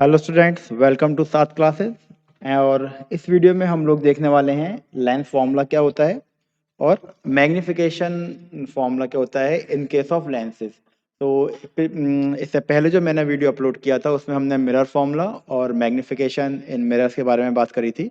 Hello students, welcome to साथ classes. और इस वीडियो में हम लोग देखने वाले हैं लेंस फार्मूला क्या होता है और मैग्नीफिकेशन फार्मूला क्या होता है इन केस ऑफ लेंसेज। तो इससे पहले जो मैंने वीडियो अपलोड किया था उसमें हमने मिरर फार्मूला और मैग्नीफिकेशन इन मिरर्स के बारे में बात करी थी,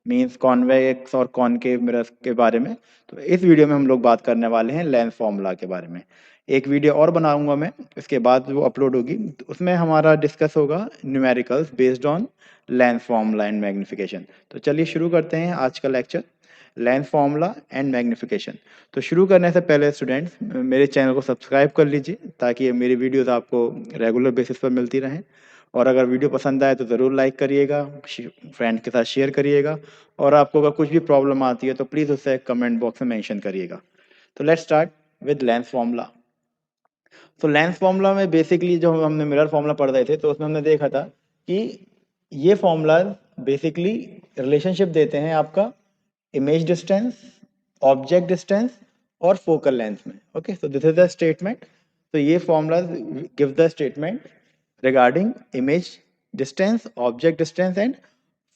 मींस कॉन्वेक्स और कॉनकेव मिरर्स के बारे में। तो इस वीडियो में हम लोग बात करने वाले हैं लेंस फार्मूला के बारे में। एक वीडियो और बनाऊंगा मैं, इसके बाद वो अपलोड होगी, तो उसमें हमारा डिस्कस होगा numericals based on lens formula and magnification. तो चलिए शुरू करते हैं आज का lecture, lens formula and magnification. तो शुरू करने से पहले स्टूडेंट्स मेरे चैनल को सब्सक्राइब कर लीजिए ताकि मेरी वीडियोस आपको रेगुलर बेसिस पर मिलती रहें। और अगर वीडियो पसंद आए तो ज़रूर लाइक करिएगा, फ्रेंड के साथ शेयर करिएगा, और आपको अगर कुछ भी प्रॉब्लम आती है तो प्लीज़ उसे कमेंट बॉक्स में मेंशन करिएगा। तो let's start with lens formula. तो लेंस फार्मूला में बेसिकली जो हमने मिरर फार्मूला पढ़ रहे थे तो उसमें हमने देखा था कि ये फार्मूला बेसिकली रिलेशनशिप देते हैं आपका इमेज डिस्टेंस, ऑब्जेक्ट डिस्टेंस और फोकल लेंथ में। Okay, so this is the statement. तो ये formula give the statement regarding image distance, object distance and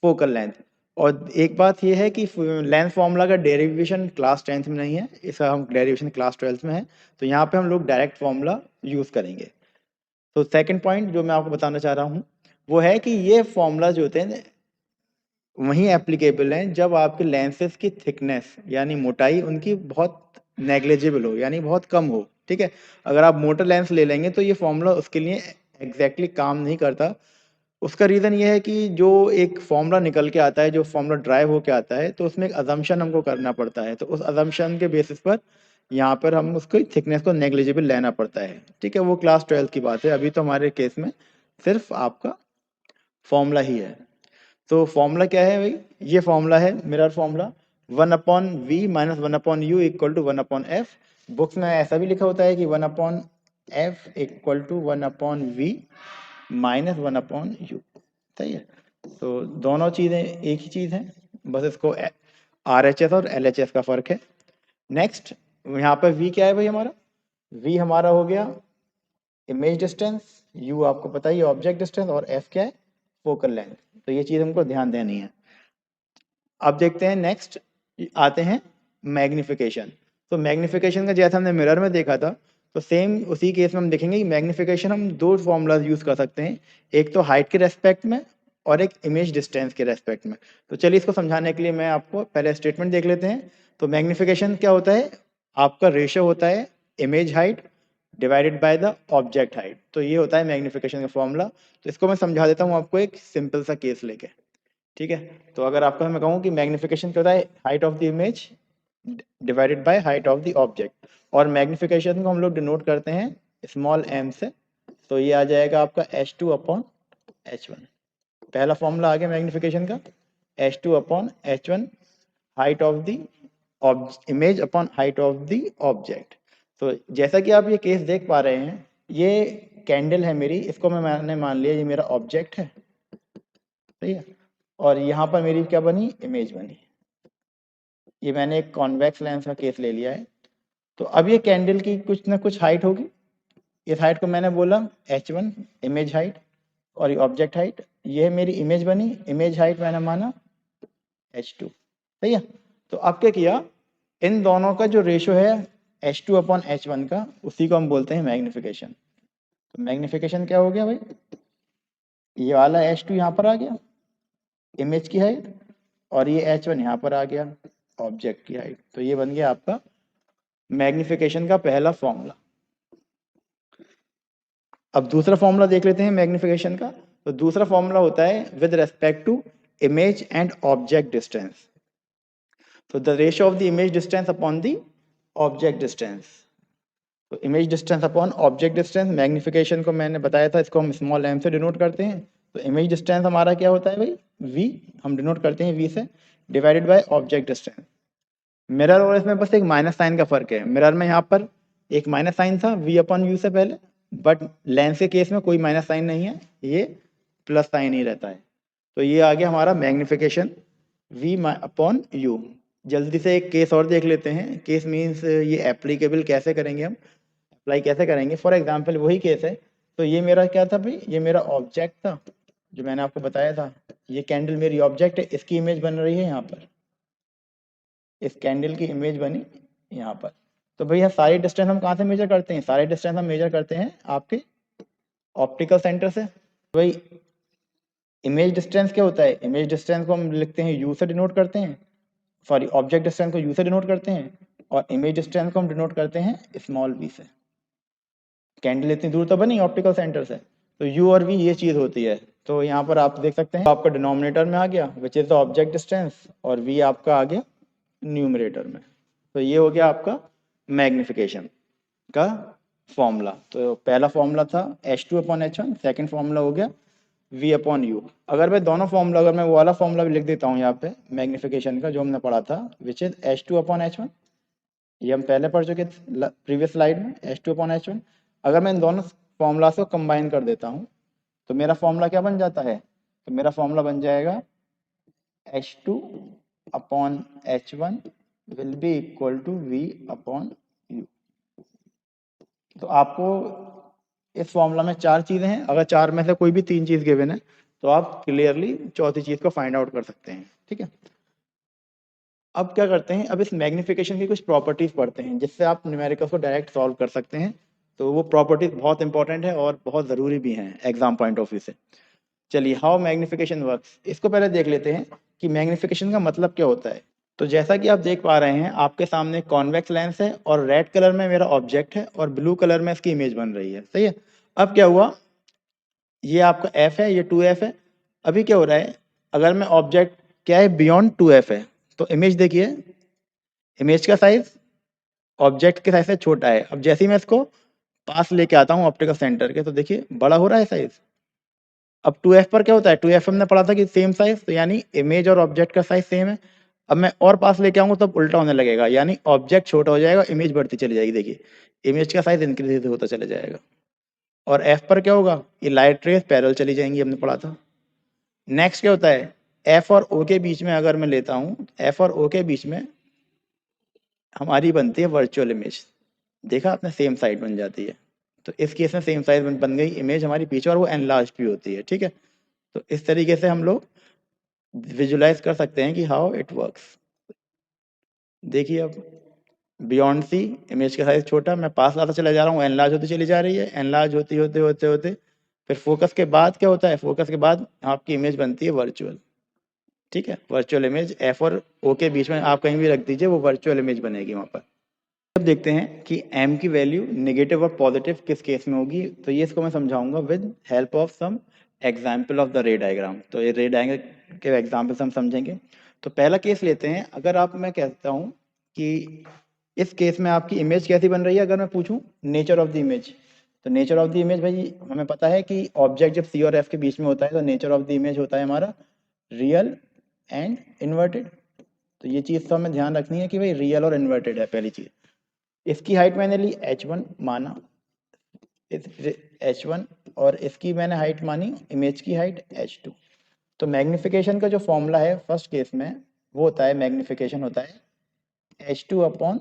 focal length. और एक बात ये है कि लेंथ फार्मूला का डेरिवेशन क्लास 10th में नहीं है, इसका हम डेरिवेशन क्लास 12th में है। तो यहाँ पे हम लोग डायरेक्ट फार्मूला यूज करेंगे। तो सेकंड पॉइंट जो मैं आपको बताना चाह रहा हूँ वो है कि ये फार्मूला जो होते हैं वहीं एप्लीकेबल हैं जब आपके लेंसेज की थिकनेस यानी मोटाई उनकी बहुत नेग्लिजिबल हो, यानी बहुत कम हो। ठीक है, अगर आप मोटा लेंस ले लेंगे तो ये फार्मूला उसके लिए एग्जैक्टली काम नहीं करता। उसका रीज़न ये है कि जो एक फॉर्मूला निकल के आता है, जो फॉर्मूला ड्राइव होके आता है, तो उसमें एक अजम्पशन हमको करना पड़ता है। तो उस अजम्पशन के बेसिस पर यहाँ पर हम उसको थिकनेस को नेग्लिजिबल लेना पड़ता है। ठीक है, वो क्लास 12 की बात है, अभी तो हमारे केस में सिर्फ आपका फॉर्मूला ही है। तो फॉर्मूला क्या है भाई? ये फॉर्मूला है mirror formula, 1/v minus 1/u equal to 1/f। Books में ऐसा भी लिखा होता है कि 1/f equal to 1/v minus 1/u। सही है, तो दोनों चीज़ें एक ही चीज़ है, बस इसको RHS और LHS का फ़र्क है। नेक्स्ट, यहाँ पर v क्या है भाई? हमारा v हमारा हो गया इमेज डिस्टेंस, u आपको पता ही है ऑब्जेक्ट डिस्टेंस, और f क्या है? Focal length. तो ये चीज़ हमको ध्यान देनी है। अब देखते हैं नेक्स्ट, आते हैं मैग्निफिकेशन। तो मैग्निफिकेशन का जैसा हमने मिरर में देखा था, तो सेम उसी केस में हम देखेंगे कि मैग्निफिकेशन हम दो फॉर्मूलाज यूज कर सकते हैं, एक तो हाइट के रेस्पेक्ट में और एक इमेज डिस्टेंस के रेस्पेक्ट में। तो चलिए इसको समझाने के लिए मैं आपको पहले स्टेटमेंट देख लेते हैं। तो मैग्निफिकेशन क्या होता है? आपका रेशियो होता है image height divided by the object height. तो ये होता है मैग्निफिकेशन का फॉर्मूला। तो इसको मैं समझा देता हूँ आपको एक सिंपल सा केस लेके। ठीक है, तो अगर आपको मैं कहूँ कि मैग्निफिकेशन क्या होता है? Height of the image divided by height of the object, और मैग्निफिकेशन को हम लोग डिनोट करते हैं स्मॉल m से। तो ये आ जाएगा आपका h2/h1। पहला फॉर्मूला आ गया मैग्निफिकेशन का, h2/h1, height of the image upon height of the object. तो जैसा कि आप ये केस देख पा रहे हैं, ये कैंडल है मेरी, इसको मैंने मान लिया ये मेरा ऑब्जेक्ट है। सही है, और यहाँ पर मेरी क्या बनी? इमेज बनी। ये मैंने एक कॉन्वेक्स लेंस का केस ले लिया है। तो अब ये कैंडल की कुछ ना कुछ हाइट होगी। इस हाइट को मैंने बोला h1 इमेज हाइट, और ये ऑब्जेक्ट हाइट, ये मेरी इमेज बनी, इमेज हाइट मैंने माना h2। सही है, तो अब क्या किया, इन दोनों का जो रेशो है h2/h1 का, उसी को हम बोलते हैं मैग्निफिकेशन। तो मैग्निफिकेशन क्या हो गया भाई? ये वाला h2 यहाँ पर आ गया इमेज की हाइट, और ये h1 यहाँ पर आ गया ऑब्जेक्ट की हाइट। तो ये बन गया आपका मैग्निफिकेशन का पहला फॉर्मूला। अब दूसरा फॉर्मूला देख लेते हैं मैग्निफिकेशन का। तो दूसरा फॉर्मूला होता है with respect to image and object distance. तो the ratio of the image distance upon the object distance. तो image distance upon object distance, magnification को मैंने बताया था, इसको हम स्मॉल m से डिनोट करते हैं। तो इमेज डिस्टेंस हमारा क्या होता है भाई? v, हम डिनोट करते हैं v से, divided by object distance. Mirror और इसमें बस एक माइनस साइन का फर्क है। मिरर में यहाँ पर एक माइनस साइन था v/u से पहले, बट लेंस के केस में कोई माइनस साइन नहीं है, ये प्लस साइन ही रहता है। तो ये आ गया हमारा मैग्निफिकेशन v/u। जल्दी से एक केस और देख लेते हैं। केस मीन्स ये एप्लीकेबल कैसे करेंगे, हम अप्लाई कैसे करेंगे। फॉर एग्जाम्पल वही केस है। तो ये मेरा क्या था भाई? ये मेरा ऑब्जेक्ट था, जो मैंने आपको बताया था, ये कैंडल मेरी ऑब्जेक्ट है, इसकी इमेज बन रही है यहाँ पर, इस कैंडल की इमेज बनी यहाँ पर। तो भैया सारी डिस्टेंस हम कहाँ से मेजर करते हैं? सारे डिस्टेंस हम मेजर करते हैं आपके ऑप्टिकल सेंटर से। तो भाई इमेज डिस्टेंस क्या होता है? इमेज डिस्टेंस को हम लिखते हैं यू से डिनोट करते हैं, सॉरी ऑब्जेक्ट डिस्टेंस को यू से डिनोट करते हैं, और इमेज डिस्टेंस को हम डिनोट करते हैं स्मॉल वी से। कैंडल इतनी दूर तो बनी ऑप्टिकल सेंटर से, तो यू और वी ये चीज़ होती है। तो यहाँ पर आप देख सकते हैं आपका डिनोमिनेटर में आ गया which is the object distance, और वी आपका आ गया न्यूमरेटर में। तो ये हो गया आपका मैग्निफिकेशन का फॉर्मूला। तो पहला फॉर्मूला था H2/H1, सेकंड फॉर्मूला हो गया V/U। अगर मैं दोनों फॉर्मूला, अगर मैं वो वाला फॉर्मूला भी लिख देता हूँ यहाँ पे मैग्निफिकेशन का जो हमने पढ़ा था विच इज H2/H1, ये हम पहले पढ़ चुके थे प्रीवियस स्लाइड में, H2/H1। अगर मैं इन दोनों फॉर्मूला को कंबाइन कर देता हूँ तो मेरा फॉर्मूला क्या बन जाता है? तो मेरा फॉर्मूला बन जाएगा H2/H1 will be equal to V/U। तो आपको इस फॉर्मूला में चार चीजें हैं, अगर चार में से कोई भी तीन चीज गिवन है तो आप क्लियरली चौथी चीज को फाइंड आउट कर सकते हैं। ठीक है, अब क्या करते हैं, अब इस मैग्निफिकेशन की कुछ प्रॉपर्टीज पढ़ते हैं जिससे आप न्यूमेरिकल्स को डायरेक्ट सॉल्व कर सकते हैं। तो वो प्रॉपर्टीज बहुत इंपॉर्टेंट है और बहुत ज़रूरी भी हैं एग्जाम पॉइंट ऑफ व्यू से। चलिए, हाउ मैग्निफिकेशन वर्क्स, इसको पहले देख लेते हैं कि मैग्निफिकेशन का मतलब क्या होता है। तो जैसा कि आप देख पा रहे हैं आपके सामने कॉन्वेक्स लेंस है और रेड कलर में मेरा ऑब्जेक्ट है और ब्लू कलर में इसकी इमेज बन रही है। सही है, अब क्या हुआ, ये आपका f है, ये 2f है। अभी क्या हो रहा है, अगर मैं ऑब्जेक्ट क्या है बियॉन्ड 2f है तो इमेज देखिए, इमेज का साइज ऑब्जेक्ट के साइज से छोटा है। अब जैसे ही मैं इसको पास लेके आता हूँ ऑप्टिकल सेंटर के तो देखिए बड़ा हो रहा है साइज। अब 2f पर क्या होता है, 2f हमने पढ़ा था कि सेम साइज, तो यानी इमेज और ऑब्जेक्ट का साइज सेम है। अब मैं और पास लेके आऊंगा तब उल्टा होने लगेगा, यानी ऑब्जेक्ट छोटा हो जाएगा, इमेज बढ़ती चली जाएगी। देखिए इमेज का साइज इंक्रीज होता चला जाएगा। और f पर क्या होगा, ये लाइट रेज पैरेलल चली जाएंगी, हमने पढ़ा था। नेक्स्ट क्या होता है, f और o के बीच में अगर मैं लेता हूँ, f और o के बीच में हमारी बनती है वर्चुअल इमेज। देखा आपने, सेम साइड बन जाती है। तो इस केस में सेम साइज बन गई इमेज हमारी पीछे और वो एनलार्ज भी होती है। ठीक है, तो इस तरीके से हम लोग विजुलाइज कर सकते हैं कि हाउ इट वर्क्स। देखिए अब बियॉन्ड सी इमेज का साइज छोटा, मैं पास लाता चला जा रहा हूँ, एनलार्ज होती चली जा रही है, एनलार्ज होती होते होते होते फिर फोकस के बाद क्या होता है, फोकस के बाद आपकी इमेज बनती है वर्चुअल। ठीक है, वर्चुअल इमेज एफ और ओ के बीच में आप कहीं भी रख दीजिए, वो वर्चुअल इमेज बनेगी वहाँ पर। अब देखते हैं कि m की वैल्यू नेगेटिव और पॉजिटिव किस केस में होगी। तो ये इसको मैं समझाऊंगा with help of some example of the ray diagram. तो ये रे डायग्राम के एग्जाम्पल हम समझेंगे। तो पहला केस लेते हैं, अगर आप, मैं कहता हूँ कि इस केस में आपकी इमेज कैसी बन रही है, अगर मैं पूछूं नेचर ऑफ द इमेज। तो नेचर ऑफ द इमेज भाई हमें पता है कि ऑब्जेक्ट जब सी और एफ के बीच में होता है तो नेचर ऑफ द इमेज होता है हमारा रियल एंड इन्वर्टेड। तो ये चीज़ तो हमें ध्यान रखनी है कि भाई रियल और इन्वर्टेड है पहली चीज़। इसकी हाइट मैंने ली h1 माना, h1, और इसकी मैंने हाइट मानी इमेज की हाइट h2। तो मैग्निफिकेशन का जो फॉर्मूला है फर्स्ट केस में वो होता है, मैग्निफिकेशन होता है h2/h1।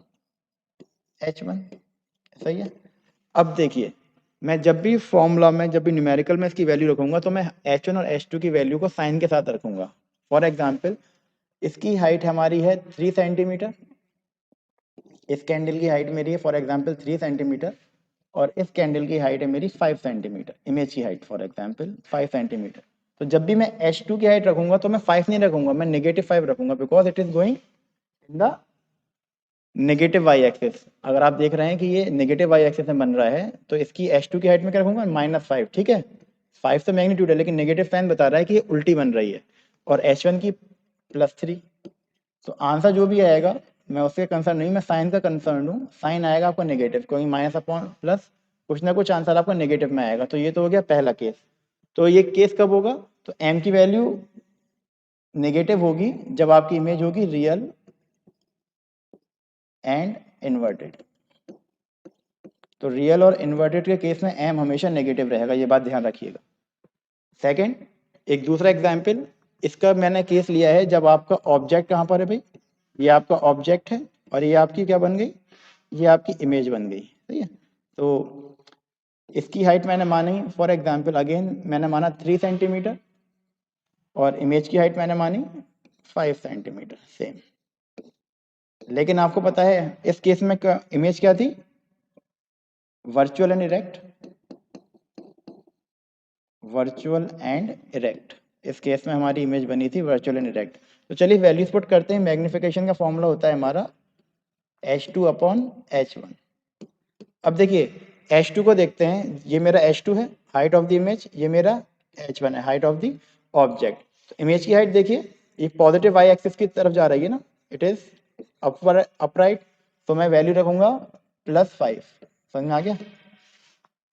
सही है, अब देखिए मैं जब भी फॉर्मूला में, जब भी न्यूमेरिकल में इसकी वैल्यू रखूंगा तो मैं h1 और h2 की वैल्यू को साइन के साथ रखूंगा। फॉर एग्जाम्पल इसकी हाइट हमारी है 3 सेंटीमीटर, इस कैंडल की हाइट मेरी है फॉर एग्जांपल 3 सेंटीमीटर, और इस कैंडल की हाइट है मेरी 5 सेंटीमीटर, इमेज की हाइट फॉर एग्जांपल 5 सेंटीमीटर। तो जब भी मैं H2 की हाइट रखूंगा तो मैं 5 नहीं रखूंगा, मैं -5 रखूंगा, because it is going in the negative Y axis. अगर आप देख रहे हैं कि ये नेगेटिव वाई एक्सिस में बन रहा है तो इसकी H2 की हाइट में क्या रखूंगा, -5। ठीक है, 5 तो मैग्नीट्यूड है लेकिन नेगेटिव साइन बता रहा है कि ये उल्टी बन रही है, और H1 की +3। तो आंसर जो भी आएगा मैं उससे कंसर्न नहीं, मैं साइन का कंसर्न हूँ। साइन आएगा आपको नेगेटिव, क्योंकि -/+, कुछ ना कुछ आंसर आपको नेगेटिव में आएगा। तो ये तो हो गया पहला केस। तो ये केस कब होगा, तो m की वैल्यू नेगेटिव होगी जब आपकी इमेज होगी रियल एंड इन्वर्टेड। तो रियल और इन्वर्टेड के केस में m हमेशा नेगेटिव रहेगा, ये बात ध्यान रखिएगा। सेकंड, एक दूसरा एग्जाम्पल, इसका मैंने केस लिया है जब आपका ऑब्जेक्ट कहाँ पर है भाई, ये आपका ऑब्जेक्ट है और ये आपकी क्या बन गई, ये आपकी इमेज बन गई। सही है, तो इसकी हाइट मैंने मानी फॉर एग्जांपल, अगेन मैंने माना 3 सेंटीमीटर, और इमेज की हाइट मैंने मानी 5 सेंटीमीटर सेम। लेकिन आपको पता है इस केस में इमेज क्या थी, virtual and erect, virtual and erect. इस केस में हमारी इमेज बनी थी वर्चुअल एंड इरेक्ट। तो चलिए वैल्यूज पुट करते हैं। मैग्निफिकेशन का फॉर्मूला होता है हमारा H2/H1। अब देखिए H2 को देखते हैं, ये मेरा H2 है हाइट ऑफ द इमेज, ये मेरा H1 है हाइट ऑफ द ऑब्जेक्ट। तो इमेज की हाइट देखिए ये पॉजिटिव वाई एक्सिस की तरफ जा रही है ना, इट इज अपराइट, तो मैं वैल्यू रखूंगा +5, समझ में आ गया।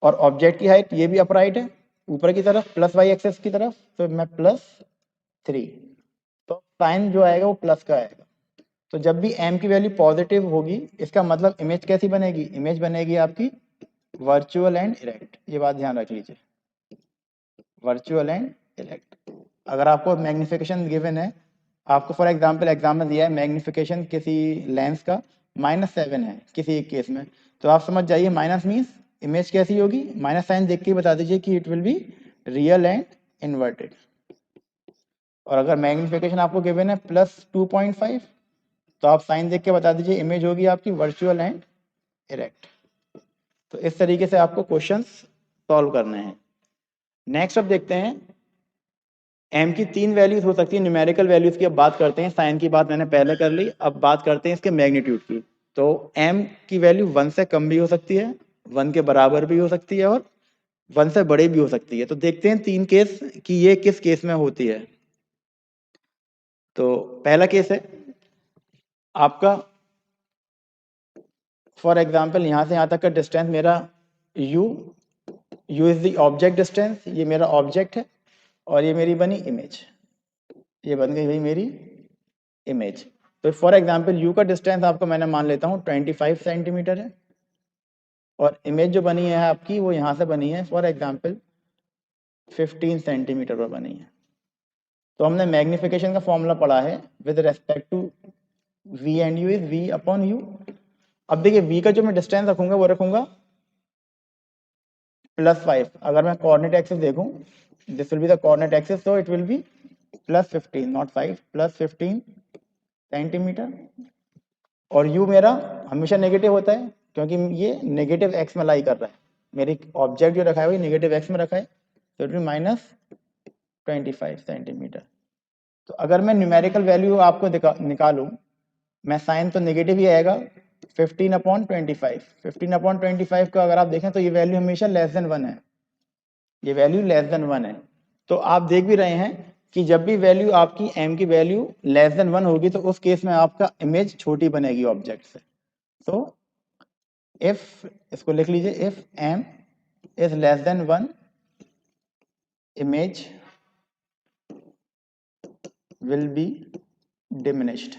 और ऑब्जेक्ट की हाइट ये भी अपराइट है ऊपर की तरफ प्लस वाई एक्सिस की तरफ, तो मैं +3, तो साइन जो आएगा वो प्लस का आएगा। तो जब भी m की वैल्यू पॉजिटिव होगी इसका मतलब इमेज कैसी बनेगी, इमेज बनेगी आपकी वर्चुअल एंड इरेक्ट। ये बात ध्यान रख लीजिए, वर्चुअल एंड इरेक्ट। अगर आपको मैग्निफिकेशन गिवन है, आपको फॉर एग्जांपल एग्जाम में दिया है मैग्निफिकेशन किसी लेंस का -7 है किसी एक केस में, तो आप समझ जाइए माइनस मीन्स इमेज कैसी होगी, माइनस साइन देख के बता दीजिए कि it will be real and inverted. और अगर मैग्निफिकेशन आपको गिवन है +2.5, तो आप साइन देख के बता दीजिए इमेज होगी आपकी वर्चुअल एंड इरेक्ट। तो इस तरीके से आपको क्वेश्चंस सॉल्व करने हैं। नेक्स्ट अब देखते हैं m की 3 वैल्यूज हो सकती है न्यूमेरिकल वैल्यूज की। अब बात करते हैं, साइन की बात मैंने पहले कर ली, अब बात करते हैं इसके मैग्नीट्यूड की। तो m की वैल्यू 1 से कम भी हो सकती है, 1 के बराबर भी हो सकती है और 1 से बड़ी भी हो सकती है। तो देखते हैं 3 केस कि ये किस केस में होती है। तो पहला केस है आपका, फॉर एग्जाम्पल यहाँ से यहाँ तक का डिस्टेंस मेरा u is the object distance, ये मेरा ऑब्जेक्ट है और ये मेरी बनी इमेज, ये बन गई भाई मेरी इमेज। तो फॉर एग्जाम्पल u का डिस्टेंस आपको मैंने मान लेता हूँ 25 सेंटीमीटर है और इमेज जो बनी है आपकी वो यहाँ से बनी है फॉर एग्जाम्पल 15 सेंटीमीटर पर बनी है। तो हमने मैग्निफिकेशन का फॉर्मूला पढ़ा है with respect to v and u is v/u। अब देखिए v का जो मैं डिस्टेंस रखूंगा वो रखूंगा +5। अगर मैं कोऑर्डिनेट एक्सिस देखूं, this will be the coordinate axis, so it will be +15 not 5, +15 centimetre. और u मेरा हमेशा नेगेटिव होता है क्योंकि ये नेगेटिव x में लाई कर रहा है, मेरी ऑब्जेक्ट जो रखा है वो नेगेटिव x में रखा है, तो इट विल -25 सेंटीमीटर। तो अगर मैं न्यूमेरिकल वैल्यू आपको निकालूं, मैं साइन तो नेगेटिव ही आएगा 15/25। 15/25 का अगर आप देखें तो ये वैल्यू हमेशा <1 है, ये वैल्यू <1 है। तो आप देख भी रहे हैं कि जब भी वैल्यू आपकी m की वैल्यू <1 होगी तो उस केस में आपका इमेज छोटी बनेगी ऑब्जेक्ट से। तो इफ, इसको लिख लीजिए, if m is <1 image will be diminished,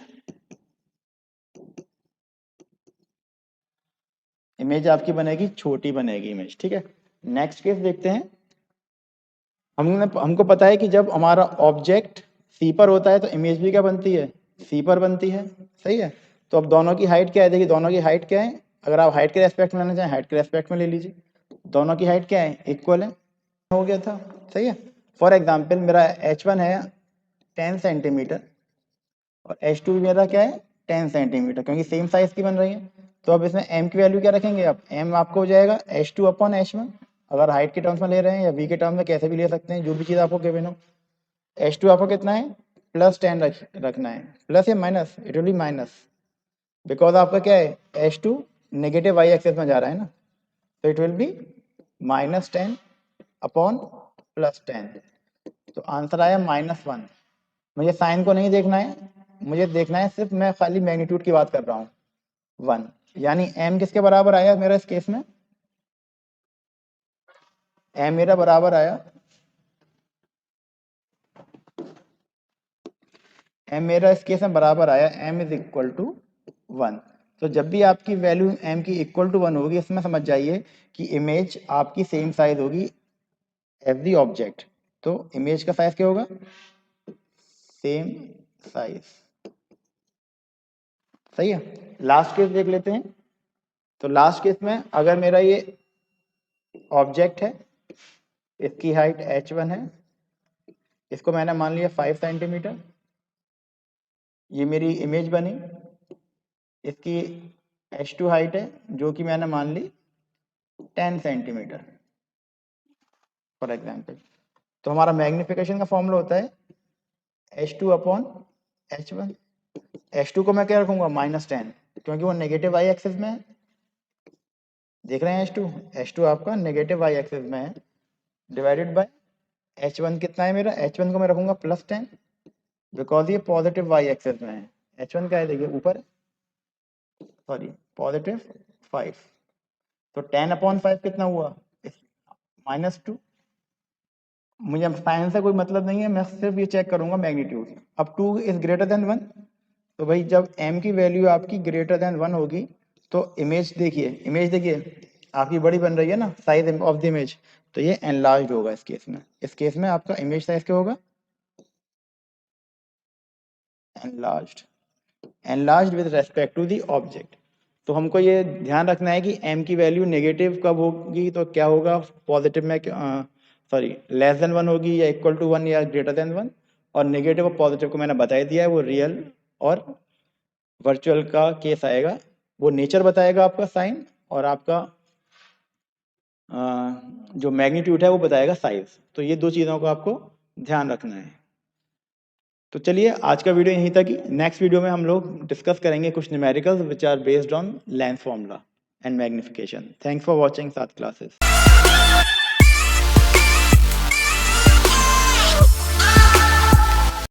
image आपकी बनेगी छोटी बनेगी इमेज, ठीक है। नेक्स्ट केस देखते हैं। हमको पता है कि जब हमारा ऑब्जेक्ट सी पर होता है तो इमेज भी क्या बनती है, सी पर बनती है, सही है। तो अब दोनों की हाइट क्या है, देखिए दोनों की हाइट क्या है, अगर आप हाइट के रेस्पेक्ट में लेना चाहें हाइट के रेस्पेक्ट में ले लीजिए, दोनों की हाइट क्या है, इक्वल है, हो गया था, सही है। फॉर एग्जाम्पल मेरा H1 है 10 सेंटीमीटर और H2 मेरा क्या है 10 सेंटीमीटर, क्योंकि सेम साइज की बन रही है। तो अब इसमें m की वैल्यू क्या रखेंगे, अब m आपको हो जाएगा H2/H1, अगर हाइट के टर्म्स में ले रहे हैं या v के टर्म्स में कैसे भी ले सकते हैं, जो भी चीज़ आपको गिवन हो। H2 आपको कितना है +10 रखना है, प्लस या minus, it will be minus, because आपका क्या है H2 नेगेटिव वाई एक्सेस में जा रहा है ना, तो इट विल बी -10/+10। तो आंसर आया -1। मुझे साइन को नहीं देखना है, मुझे देखना है सिर्फ, मैं खाली मैग्नीट्यूड की बात कर रहा हूँ 1, यानी m किसके बराबर आया मेरा इस केस में, m मेरा बराबर आया, m मेरा इस केस में बराबर आया m इज इक्वल टू 1। तो जब भी आपकी वैल्यू m की इक्वल टू 1 होगी, इसमें समझ जाइए कि इमेज आपकी सेम साइज होगी एज दी ऑब्जेक्ट। तो इमेज का साइज क्या होगा, सेम साइज, सही है। लास्ट केस देख लेते हैं। तो लास्ट केस में अगर मेरा ये ऑब्जेक्ट है, इसकी हाइट H1 है इसको मैंने मान लिया 5 सेंटीमीटर, ये मेरी इमेज बनी, इसकी H2 हाइट है जो कि मैंने मान ली 10 सेंटीमीटर फॉर एग्जाम्पल। तो हमारा मैग्निफिकेशन का फॉर्मूला होता है H2 अपॉन H1। H2 को मैं क्या रखूंगा -10, क्योंकि वो नेगेटिव वाई एक्सिस में है। देख रहे हैं H2 आपका नेगेटिव वाई एक्सिस में है, डिवाइडेड बाय H1 कितना है मेरा, H1 को मैं रखूंगा +10, बिकॉज ये पॉजिटिव वाई एक्सिस में है। H1 क्या है देखिए ऊपर, सॉरी +5, तो 10 अपॉन 5 कितना हुआ, -2। मुझे अब साइन से कोई मतलब नहीं है, मैं सिर्फ ये चेक करूंगा मैग्नीट्यूड। अब 2 इज ग्रेटर देन 1, तो भाई जब m की वैल्यू आपकी ग्रेटर देन 1 होगी तो इमेज देखिए आपकी बड़ी बन रही है ना, साइज ऑफ द इमेज, तो ये एनलार्ज्ड होगा इस केस में। इस केस में आपका इमेज साइज क्या होगा, enlarged with respect to the object. तो हमको ये ध्यान रखना है कि m की वैल्यू नेगेटिव कब होगी, तो क्या होगा, पॉजिटिव में सॉरी लेस देन 1 होगी, या इक्वल टू 1 या ग्रेटर देन 1। और नेगेटिव और पॉजिटिव को मैंने बता ही दिया है, वो रियल और वर्चुअल का केस आएगा। वो नेचर बताएगा आपका साइन, और आपका जो मैग्नीट्यूड है वो बताएगा साइज। तो ये दो चीज़ों को आपको ध्यान रखना है। तो चलिए आज का वीडियो यहीं तक ही। नेक्स्ट वीडियो में हम लोग डिस्कस करेंगे कुछ numericals which are based on lens formula and magnification. Thanks for watching सात क्लासेस।